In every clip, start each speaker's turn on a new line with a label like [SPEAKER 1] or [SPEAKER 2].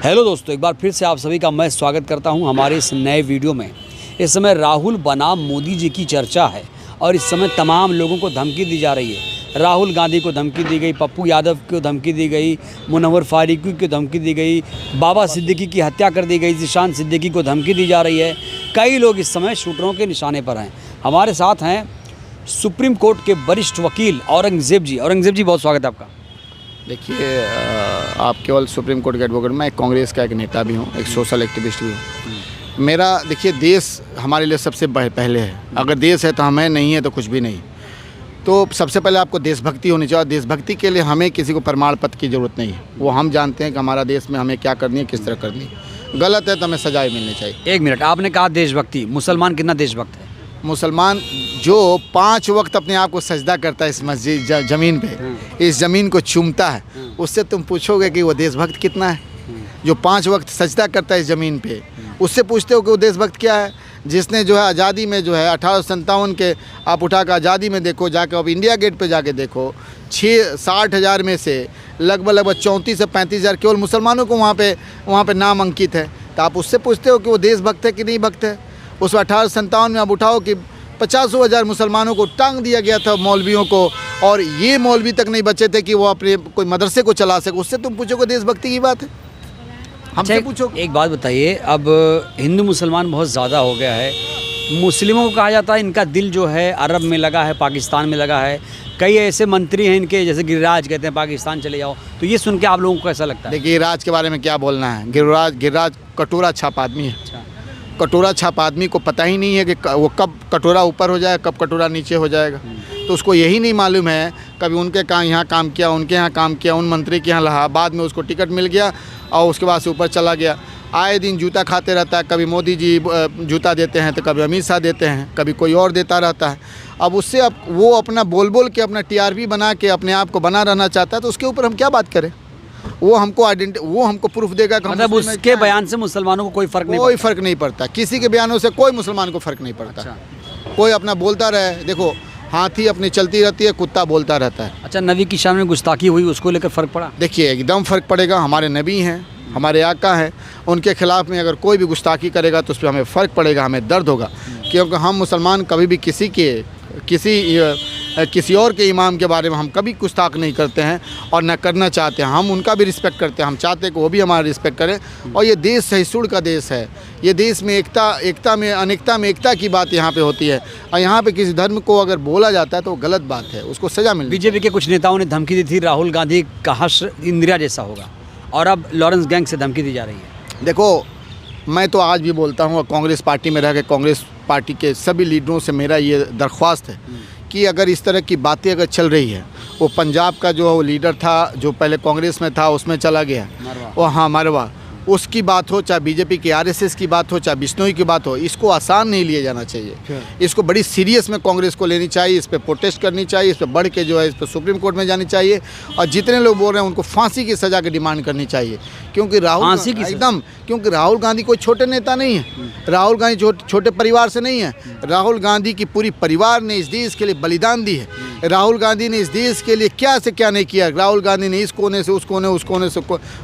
[SPEAKER 1] Hello दोस्तों, एक बार फिर से आप सभी का मैं स्वागत करता हूं हमारे इस नए वीडियो में। इस समय राहुल बनाम मोदी जी की चर्चा है और इस समय तमाम लोगों को धमकी दी जा रही है। राहुल गांधी को धमकी दी गई, पप्पू यादव को धमकी दी गई, मुनव्वर फारूकी को धमकी दी गई, बाबा सिद्दीकी की हत्या कर दी गई, ज़ीशान सिद्दीकी को धमकी दी जा रही है। कई लोग इस समय शूटरों के निशाने पर हैं। हमारे साथ हैं सुप्रीम कोर्ट के वरिष्ठ वकील औरंगज़ेब जी। औरंगज़ेब जी, बहुत स्वागत है आपका।
[SPEAKER 2] देखिए, आप केवल सुप्रीम कोर्ट के एडवोकेट, मैं एक कांग्रेस का एक नेता भी हूँ, एक सोशल एक्टिविस्ट भी हूँ। मेरा देखिए, देश हमारे लिए सबसे पहले है। अगर देश है तो हमें, नहीं है तो कुछ भी नहीं। तो सबसे पहले आपको देशभक्ति होनी चाहिए और देशभक्ति के लिए हमें किसी को प्रमाण पत्र की ज़रूरत नहीं है। वो हम जानते हैं कि हमारा देश में हमें क्या करनी है, किस तरह करनी है। गलत है तो हमें सजाएं मिलनी चाहिए।
[SPEAKER 1] एक मिनट, आपने कहा देशभक्ति, मुसलमान कितना देशभक्त है?
[SPEAKER 2] मुसलमान जो 5 वक्त अपने आप को सजदा करता है इस मस्जिद ज़मीन पे, इस ज़मीन को चूमता है, उससे तुम पूछोगे कि वो देशभक्त कितना है? जो 5 वक्त सजदा करता है इस ज़मीन पे, उससे पूछते हो कि वो देशभक्त क्या है? जिसने जो है आज़ादी में जो है 1857 के आप उठाकर आज़ादी में देखो, जाकर अब इंडिया गेट पे जाके देखो, 60,000 में से लगभग 34 से 35,000 केवल मुसलमानों को वहाँ पे नाम अंकित है। तो आप उससे पूछते हो कि वो देशभक्त है कि नहीं भक्त है? उस 1857 में आप उठाओ कि 50,000 मुसलमानों को टांग दिया गया था, मौलवियों को, और ये मौलवी तक नहीं बचे थे कि वो अपने कोई मदरसे को चला सके। उससे तुम पूछोगे देशभक्ति की बात है? हमसे पूछो।
[SPEAKER 1] एक बात बताइए, अब हिंदू मुसलमान बहुत ज़्यादा हो गया है। मुस्लिमों को कहा जाता है इनका दिल जो है अरब में लगा है, पाकिस्तान में लगा है। कई ऐसे मंत्री हैं इनके, जैसे गिरिराज, कहते हैं पाकिस्तान चले जाओ। तो ये सुन के आप लोगों को कैसा लगता है?
[SPEAKER 2] देखिए, गिरिराज के बारे में क्या बोलना है। गिरिराज कटोरा छाप आदमी है। कटोरा छाप आदमी को पता ही नहीं है कि वो कब कटोरा ऊपर हो जाए, कब कटोरा नीचे हो जाएगा। तो उसको यही नहीं मालूम है, कभी उनके यहाँ काम किया, उनके यहाँ काम किया, उन मंत्री के यहाँ रहा, बाद में उसको टिकट मिल गया और उसके बाद से ऊपर चला गया। आए दिन जूता खाते रहता है, कभी मोदी जी जूता देते हैं तो कभी अमित शाह देते हैं, कभी कोई और देता रहता है। अब उससे अब वो अपना बोल के अपना TRP बना के अपने आप को बना रहना चाहता है। तो उसके ऊपर हम क्या बात करें? वो हमको प्रूफ देगा कि
[SPEAKER 1] मतलब उसके बयान से मुसलमानों को कोई फ़र्क
[SPEAKER 2] नहीं पड़ता। किसी के बयानों से कोई मुसलमान को फ़र्क नहीं पड़ता।
[SPEAKER 1] अच्छा।
[SPEAKER 2] कोई अपना बोलता रहे। देखो, हाथी अपनी चलती रहती है, कुत्ता बोलता रहता है।
[SPEAKER 1] अच्छा, नबी की शान में गुस्ताखी हुई, उसको लेकर फ़र्क पड़ा?
[SPEAKER 2] देखिए, एकदम फ़र्क पड़ेगा। हमारे नबी हैं, हमारे आका हैं, उनके ख़िलाफ़ में अगर कोई भी गुस्ताखी करेगा तो उस पर हमें फ़र्क पड़ेगा, हमें दर्द होगा। क्योंकि हम मुसलमान कभी भी किसी और के इमाम के बारे में हम कभी गुस्ताख नहीं करते हैं और न करना चाहते हैं। हम उनका भी रिस्पेक्ट करते हैं, हम चाहते हैं कि वो भी हमारा रिस्पेक्ट करें। और ये देश सहिष्णु का देश है। ये देश में एकता में अनेकता में एकता की बात यहाँ पे होती है। और यहाँ पे किसी धर्म को अगर बोला जाता है तो वो गलत बात है, उसको सज़ा मिलनी।
[SPEAKER 1] बीजेपी के कुछ नेताओं ने धमकी दी थी राहुल गांधी का हश्र इंदिरा जैसा होगा, और अब लॉरेंस गैंग से धमकी दी जा रही है।
[SPEAKER 2] देखो, मैं तो आज भी बोलता हूँ, कांग्रेस पार्टी में रह के कांग्रेस पार्टी के सभी लीडरों से मेरा ये दरख्वास्त है कि अगर इस तरह की बातें अगर चल रही है, वो पंजाब का जो लीडर था, जो पहले कांग्रेस में था, उसमें चला गया, वो मरवा, उसकी बात हो, चाहे बीजेपी की RSS की बात हो, चाहे बिश्नोई की बात हो, इसको आसान नहीं लिया जाना चाहिए। इसको बड़ी सीरियस में कांग्रेस को लेनी चाहिए, इस पर प्रोटेस्ट करनी चाहिए, इस पर बढ़ के जो है इस पर सुप्रीम कोर्ट में जानी चाहिए। और जितने लोग बोल रहे हैं उनको फांसी की सज़ा की डिमांड करनी चाहिए। क्योंकि राहुल गांधी कोई छोटे नेता नहीं है। राहुल गांधी छोटे परिवार से नहीं है। राहुल गांधी की पूरी परिवार ने इस देश के लिए बलिदान दी है। राहुल गांधी ने इस देश के लिए क्या से क्या नहीं किया। राहुल गांधी ने इस कोने से उस कोने से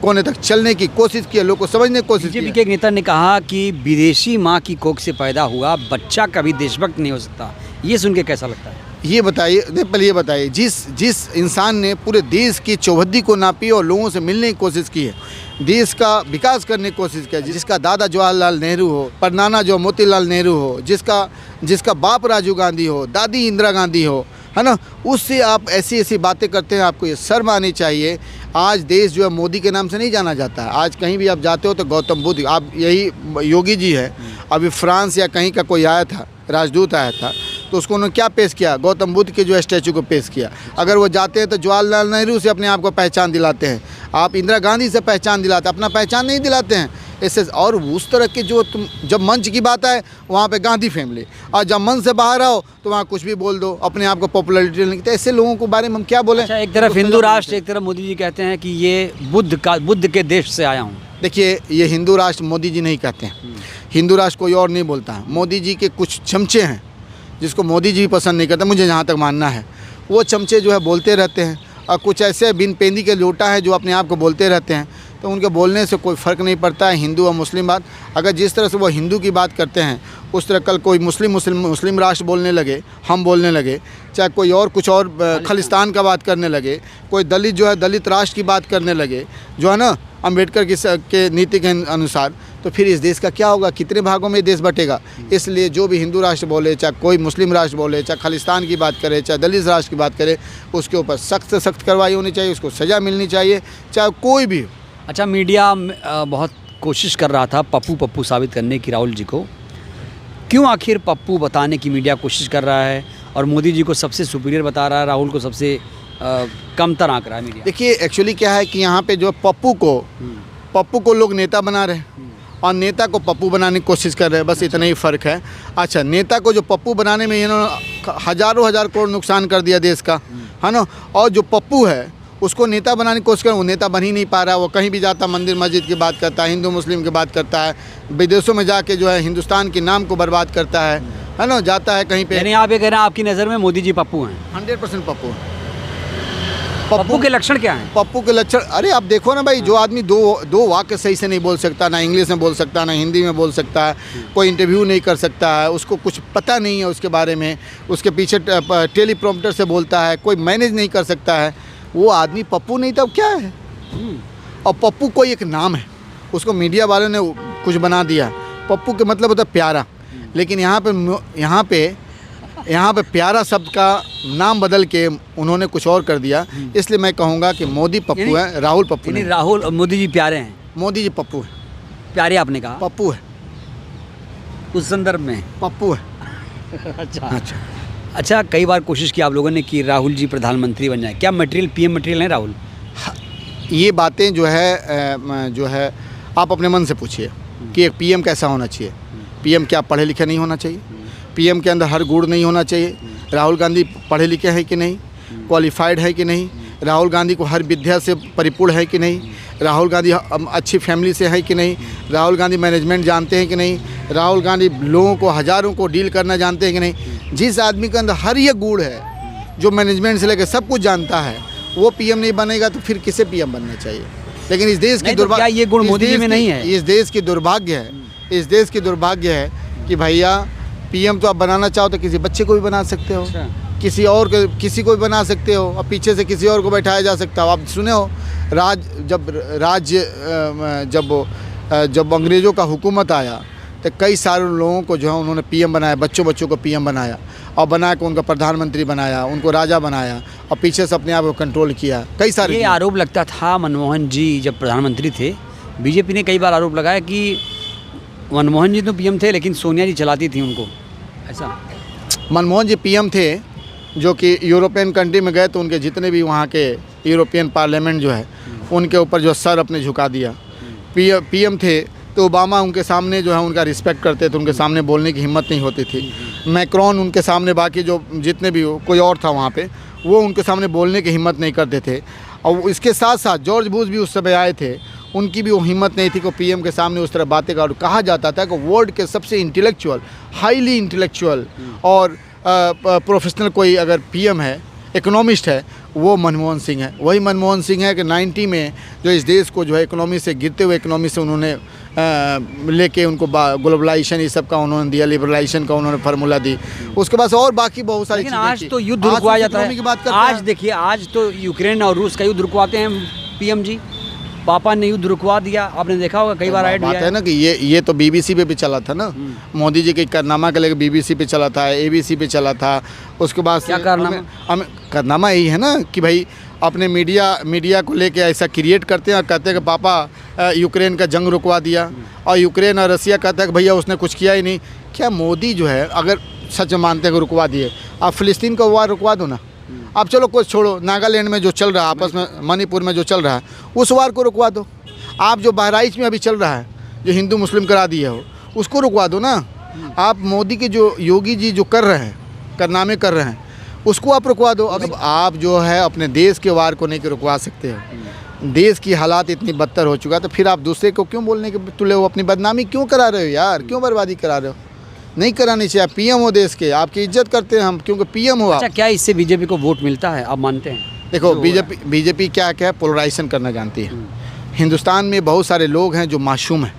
[SPEAKER 2] कोने तक चलने की कोशिश की, लोग को समझने की कोशिश की।
[SPEAKER 1] बीजेपी के एक नेता ने कहा कि विदेशी माँ की कोख से पैदा हुआ बच्चा कभी देशभक्त नहीं हो सकता। ये सुन के कैसा लगता है?
[SPEAKER 2] ये बताइए, पहले ये बताइए, जिस इंसान ने पूरे देश की चौहद्दी को नापी और लोगों से मिलने की कोशिश की है, देश का विकास करने की कोशिश किया, जिसका दादा जवाहरलाल नेहरू हो, परनाना जो मोतीलाल नेहरू हो, जिसका बाप राजीव गांधी हो, दादी इंदिरा गांधी हो, है ना, उससे आप ऐसी बातें करते हैं। आपको ये शर्म आनी चाहिए। आज देश जो है मोदी के नाम से नहीं जाना जाता है। आज कहीं भी आप जाते हो तो गौतम बुद्ध, आप यही योगी जी है, अभी फ्रांस या कहीं का कोई आया था, राजदूत आया था, तो उसको उन्होंने क्या पेश किया? गौतम बुद्ध के जो स्टैचू को पेश किया। अगर वो जाते हैं तो जवाहरलाल नेहरू से अपने आप को पहचान दिलाते हैं, आप इंदिरा गांधी से पहचान दिलाते, अपना पहचान नहीं दिलाते हैं इससे। और उस तरह के जो जब मंच की बात आए वहाँ पे गांधी फैमिली, और जब मंच से बाहर आओ तो वहाँ कुछ भी बोल दो, अपने आप को पॉपुलरिटी नहीं। तो ऐसे लोगों के बारे में हम क्या बोलें?
[SPEAKER 1] अच्छा, एक तरफ हिंदू राष्ट्र, एक तरफ मोदी जी कहते हैं कि ये बुद्ध के देश से आया हूँ।
[SPEAKER 2] देखिए, ये हिंदू राष्ट्र मोदी जी नहीं कहते हैं। हिंदू राष्ट्र कोई और नहीं बोलता है। मोदी जी के कुछ चमचे हैं जिसको मोदी जी पसंद नहीं करते, मुझे जहाँ तक मानना है। वो चमचे जो है बोलते रहते हैं, और कुछ ऐसे बिन पेंदी के लोटा है जो अपने आप को बोलते रहते हैं। तो उनके बोलने से कोई फ़र्क नहीं पड़ता है हिंदू और मुस्लिम बात। अगर जिस तरह से वो हिंदू की बात करते हैं उस तरह कल कोई मुस्लिम राष्ट्र बोलने लगे, हम बोलने लगे, चाहे कोई और कुछ और खालिस्तान का बात करने लगे, कोई दलित जो है दलित राष्ट्र की बात करने लगे, जो है ना अम्बेडकर के नीति के अनुसार, तो फिर इस देश का क्या होगा, कितने भागों में देश बटेगा। इसलिए जो भी हिंदू राष्ट्र बोले, चाहे कोई मुस्लिम राष्ट्र बोले, चाहे खालिस्तान की बात करे, चाहे दलित राष्ट्र की बात करे, उसके ऊपर सख्त से सख्त कार्रवाई होनी चाहिए, उसको सज़ा मिलनी चाहिए, चाहे कोई भी हो।
[SPEAKER 1] अच्छा, मीडिया बहुत कोशिश कर रहा था पप्पू साबित करने की राहुल जी को। क्यों आखिर पप्पू बताने की मीडिया कोशिश कर रहा है और मोदी जी को सबसे सुपीरियर बता रहा है, राहुल को सबसे कमतर आंक रहा है मीडिया?
[SPEAKER 2] देखिए एक्चुअली क्या है कि यहाँ पे जो पप्पू को लोग नेता बना रहे हैं और नेता को पप्पू बनाने की कोशिश कर रहे हैं, बस इतना ही फ़र्क है। अच्छा, नेता को जो पप्पू बनाने में इन्होंने हज़ारों करोड़ नुकसान कर दिया देश का, है ना, और जो पप्पू है उसको नेता बनाने की कोशिश कर, वो नेता बन ही नहीं पा रहा। वो कहीं भी जाता मंदिर मस्जिद की बात करता है, हिंदू मुस्लिम की बात करता है, विदेशों में जाके जो है हिंदुस्तान के नाम को बर्बाद करता है ना, जाता है कहीं पे।
[SPEAKER 1] यानी आप ये कह रहे हैं आपकी नज़र में मोदी जी पप्पू हैं?
[SPEAKER 2] 100% पप्पू।
[SPEAKER 1] पप्पू के लक्षण क्या हैं?
[SPEAKER 2] पप्पू के लक्षण, अरे आप देखो ना भाई, जो आदमी दो वाक्य सही से नहीं बोल सकता, ना इंग्लिश में बोल सकता, ना हिंदी में बोल सकता है, कोई इंटरव्यू नहीं कर सकता है, उसको कुछ पता नहीं है उसके बारे में, उसके पीछे टेलीप्रॉम्प्टर से बोलता है, कोई मैनेज नहीं कर सकता है, वो आदमी पप्पू नहीं तब क्या है? और पप्पू कोई एक नाम है, उसको मीडिया वालों ने कुछ बना दिया। पप्पू के मतलब होता है प्यारा, लेकिन यहाँ पे प्यारा शब्द का नाम बदल के उन्होंने कुछ और कर दिया। इसलिए मैं कहूँगा कि मोदी पप्पू है, राहुल पप्पू नहीं।
[SPEAKER 1] राहुल और मोदी जी प्यारे हैं?
[SPEAKER 2] मोदी जी पप्पू है।
[SPEAKER 1] प्यारे आपने कहा?
[SPEAKER 2] पप्पू है,
[SPEAKER 1] उस संदर्भ में
[SPEAKER 2] पप्पू है।
[SPEAKER 1] अच्छा, कई बार कोशिश की आप लोगों ने कि राहुल जी प्रधानमंत्री बन जाए, क्या मटेरियल पीएम मटेरियल है राहुल?
[SPEAKER 2] ये बातें जो है आप अपने मन से पूछिए कि एक पीएम कैसा होना चाहिए। पीएम क्या पढ़े लिखे नहीं होना चाहिए? पीएम के अंदर हर गुण नहीं होना चाहिए? राहुल गांधी पढ़े लिखे हैं कि नहीं, क्वालिफाइड है कि नहीं, राहुल गांधी को हर विद्या से परिपूर्ण है कि नहीं, राहुल गांधी अच्छी फैमिली से है कि नहीं, राहुल गांधी मैनेजमेंट जानते हैं कि नहीं, राहुल गांधी लोगों को हज़ारों को डील करना जानते हैं कि नहीं। जिस आदमी के अंदर हर ये गुण है, जो मैनेजमेंट से लेकर सब कुछ जानता है, वो पीएम नहीं बनेगा तो फिर किसे पीएम बनना चाहिए? लेकिन इस देश की दुर्भाग्य,
[SPEAKER 1] ये गुण मोदी जी में नहीं है?
[SPEAKER 2] इस देश की दुर्भाग्य है कि भैया पीएम तो आप बनाना चाहो तो किसी बच्चे को भी बना सकते हो, किसी को भी बना सकते हो, और पीछे से किसी और को बैठाया जा सकता हो। आप सुने हो जब अंग्रेज़ों का हुकूमत आया तो कई सारे लोगों को जो है उन्होंने पीएम बनाया, बच्चों को पीएम बनाया, और बना के उनका प्रधानमंत्री बनाया, उनको राजा बनाया, और पीछे से अपने आप को कंट्रोल किया। कई सारे
[SPEAKER 1] ये आरोप लगता था मनमोहन जी जब प्रधानमंत्री थे, बीजेपी ने कई बार आरोप लगाया कि मनमोहन जी तो पीएम थे लेकिन सोनिया जी चलाती थी उनको, ऐसा।
[SPEAKER 2] मनमोहन जी पीएम थे जो कि यूरोपियन कंट्री में गए तो उनके जितने भी वहाँ के यूरोपियन पार्लियामेंट जो है उनके ऊपर जो सर अपने झुका दिया। पीएम थे तो ओबामा उनके सामने जो है उनका रिस्पेक्ट करते थे, उनके सामने बोलने की हिम्मत नहीं होती थी। मैक्रोन उनके सामने, बाकी जो जितने भी कोई और था वहाँ पे, वो उनके सामने बोलने की हिम्मत नहीं करते थे। और इसके साथ साथ जॉर्ज बुश भी उस समय आए थे, उनकी भी वो हिम्मत नहीं थी कि पीएम के सामने उस तरह बातें कर। कहा जाता था कि वर्ल्ड के सबसे इंटेलेक्चुअल, हाईली इंटेलेक्चुअल और प्रोफेशनल कोई अगर पीएम है, इकोनॉमिस्ट है, वो मनमोहन सिंह है। वही मनमोहन सिंह है कि 90 में जो इस देश को जो है इकोनॉमी से, गिरते हुए इकोनॉमी से उन्होंने लेके उनको ग्लोबलाइजेशन ये सब का उन्होंने दिया, लिबरलाइजेशन का उन्होंने फार्मूला दी। उसके बाद और बाकी बहुत सारी चीज़ें।
[SPEAKER 1] आज तो युद्ध रुकवाया जाता है। आज देखिए, आज तो यूक्रेन और रूस का युद्ध रुकवाते हैं पीएम जी। पापा ने युद्ध रुकवा दिया, आपने देखा होगा, कई बार ऐड
[SPEAKER 2] बात है ना कि ये तो बीबीसी पे भी चला था ना, मोदी जी के कारनामा के लेकर बीबीसी पे चला था, एबीसी पे चला था। उसके बाद
[SPEAKER 1] क्या कारनामा?
[SPEAKER 2] कारनामा यही है ना कि भाई अपने मीडिया को लेके ऐसा क्रिएट करते हैं और कहते हैं कि पापा यूक्रेन का जंग रुकवा दिया, और यूक्रेन और रसिया कहता है कि भैया उसने कुछ किया ही नहीं। क्या मोदी जो है अगर सच मानते हैं कि रुकवा दिए, आप फ़िलिस्तीन का वार रुकवा दो ना। आप चलो कुछ छोड़ो, नागालैंड में जो चल रहा है आपस में, मणिपुर में जो चल रहा है, उस वार को रुकवा दो। आप जो बहराइच में अभी चल रहा है, जो हिंदू मुस्लिम करा दिए हो, उसको रुकवा दो ना। आप मोदी के जो योगी जी जो कर रहे हैं, कारनामे कर रहे हैं, उसको आप रुकवा दो। अब आप जो है अपने देश के वार को नहीं रुकवा सकते हो। देश की हालात इतनी बदतर हो चुका है, तो फिर आप दूसरे को क्यों बोलने के तुले हो? अपनी बदनामी क्यों करा रहे हो यार? क्यों बर्बादी करा रहे हो? नहीं करानी चाहिए। पीएम हो देश के, आपकी इज्जत करते हैं हम, क्योंकि पीएम हो आप।
[SPEAKER 1] अच्छा, क्या इससे बीजेपी को वोट मिलता है, आप मानते हैं?
[SPEAKER 2] देखो, बीजेपी क्या है, पोलराइजेशन करना जानती है। हिंदुस्तान में बहुत सारे लोग हैं जो मासूम हैं,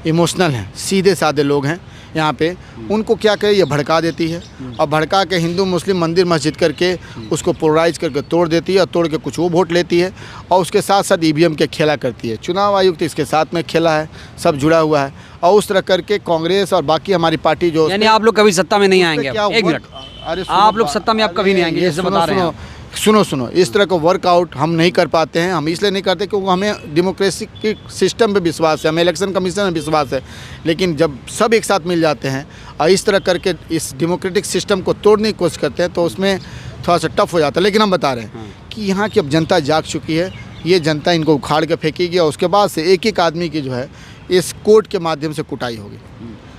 [SPEAKER 2] इमोशनल हैं, सीधे साधे लोग हैं यहाँ पे। उनको क्या करे, ये भड़का देती है और भड़का के हिंदू मुस्लिम मंदिर मस्जिद करके उसको पोलराइज करके तोड़ देती है और तोड़ के कुछ वो वोट लेती है और उसके साथ साथ ईवीएम के खेला करती है। चुनाव आयोग तो इसके साथ में खेला है, सब जुड़ा हुआ है और उस तरह करके कांग्रेस और बाकी हमारी पार्टी जो,
[SPEAKER 1] यानी आप लोग कभी सत्ता में नहीं आएंगे?
[SPEAKER 2] क्या
[SPEAKER 1] एक मिनट,
[SPEAKER 2] अरे
[SPEAKER 1] आप लोग सत्ता में आप कभी नहीं आएंगे जैसे बता रहे हैं।
[SPEAKER 2] सुनो, इस तरह का वर्कआउट हम नहीं कर पाते हैं। हम इसलिए नहीं करते क्योंकि हमें डेमोक्रेसी के सिस्टम पे विश्वास है, हमें इलेक्शन कमीशन में विश्वास है। लेकिन जब सब एक साथ मिल जाते हैं और इस तरह करके इस डेमोक्रेटिक सिस्टम को तोड़ने की कोशिश करते हैं तो उसमें थोड़ा सा टफ हो जाता है। लेकिन हम बता रहे हैं कि यहाँ की अब जनता जाग चुकी है, ये जनता इनको उखाड़ के फेंकेगी और उसके बाद से एक एक आदमी की जो है इस कोर्ट के माध्यम से कुटाई होगी।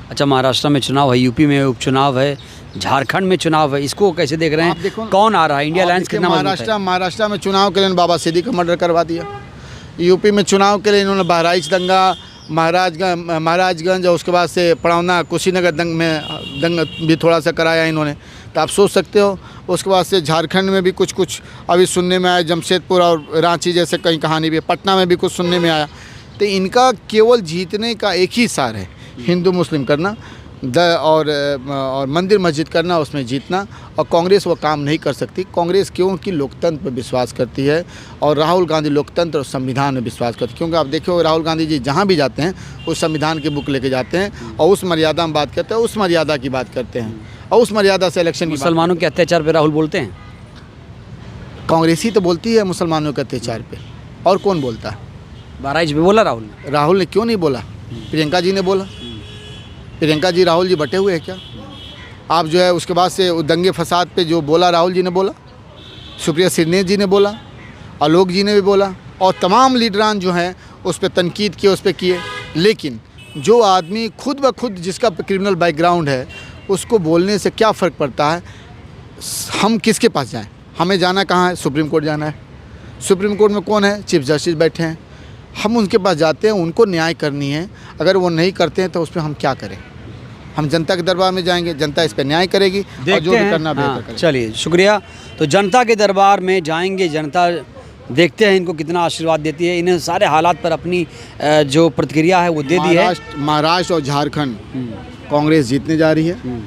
[SPEAKER 1] अच्छा, महाराष्ट्र में चुनाव है, यूपी में उपचुनाव है, झारखंड में चुनाव है, इसको कैसे देख रहे हैं? कौन आ रहा है? इंडिया अलायंस कितना मजबूत है?
[SPEAKER 2] महाराष्ट्र में चुनाव के लिए बाबा सिद्दीकी का मर्डर करवा दिया। यूपी में चुनाव के लिए इन्होंने बहराइच दंगा, महाराजगंज और उसके बाद से पड़ौना कुशीनगर दंग भी थोड़ा सा कराया इन्होंने, तो आप सोच सकते हो। उसके बाद से झारखंड में भी कुछ अभी सुनने में आया, जमशेदपुर और रांची जैसे कई कहानी भी, पटना में भी कुछ सुनने में आया। तो इनका केवल जीतने का एक ही सार है, हिंदू मुस्लिम करना और मंदिर मस्जिद करना, उसमें जीतना। और कांग्रेस वो काम नहीं कर सकती। कांग्रेस क्योंकि लोकतंत्र पर विश्वास करती है और राहुल गांधी लोकतंत्र और संविधान में विश्वास करते हैं। क्योंकि आप देखो राहुल गांधी जी जहाँ भी जाते हैं वो संविधान की बुक लेके जाते हैं और उस मर्यादा में बात करते हैं, उस मर्यादा की बात करते हैं और उस मर्यादा से इलेक्शन।
[SPEAKER 1] मुसलमानों के अत्याचार पर राहुल बोलते हैं?
[SPEAKER 2] कांग्रेस ही तो बोलती है मुसलमानों के अत्याचार पे, और कौन बोलता है?
[SPEAKER 1] बहराइच में बोला राहुल
[SPEAKER 2] ने क्यों नहीं बोला? प्रियंका जी ने बोला। प्रियंका जी राहुल जी बटे हुए हैं क्या? आप जो है उसके बाद से दंगे फसाद पे जो बोला राहुल जी ने बोला, सुप्रिया सिन्हा जी ने बोला, आलोक जी ने भी बोला और तमाम लीडरान जो हैं उस पर तनकीद किए, उस पर किए। लेकिन जो आदमी खुद ब खुद जिसका क्रिमिनल बैकग्राउंड है उसको बोलने से क्या फ़र्क पड़ता है? हम किसके पास जाएं? हमें जाना कहाँ है? सुप्रीम कोर्ट जाना है। सुप्रीम कोर्ट में कौन है? चीफ जस्टिस बैठे हैं। हम उनके पास जाते हैं, उनको न्याय करनी है। अगर वो नहीं करते हैं तो उस पर हम क्या करें? हम जनता के दरबार में जाएंगे, जनता इस पर न्याय करेगी और जो भी करना बेहतर करेगी।
[SPEAKER 1] चलिए, शुक्रिया। तो जनता के दरबार में जाएंगे, जनता देखते हैं इनको कितना आशीर्वाद देती है। इन्हें सारे हालात पर अपनी जो प्रतिक्रिया है वो दे दी है।
[SPEAKER 2] महाराष्ट्र और झारखंड कांग्रेस जीतने जा रही है।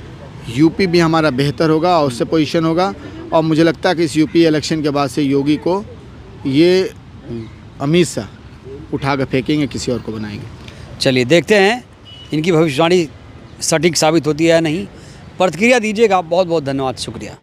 [SPEAKER 2] यूपी भी हमारा बेहतर होगा और उससे पोजीशन होगा और मुझे लगता है कि इस यूपी इलेक्शन के बाद से योगी को ये अमित शाह उठा कर फेंकेंगे, किसी और को बनाएंगे।
[SPEAKER 1] चलिए देखते हैं इनकी भविष्यवाणी सटीक साबित होती है या नहीं। प्रतिक्रिया दीजिएगा। बहुत बहुत धन्यवाद, शुक्रिया।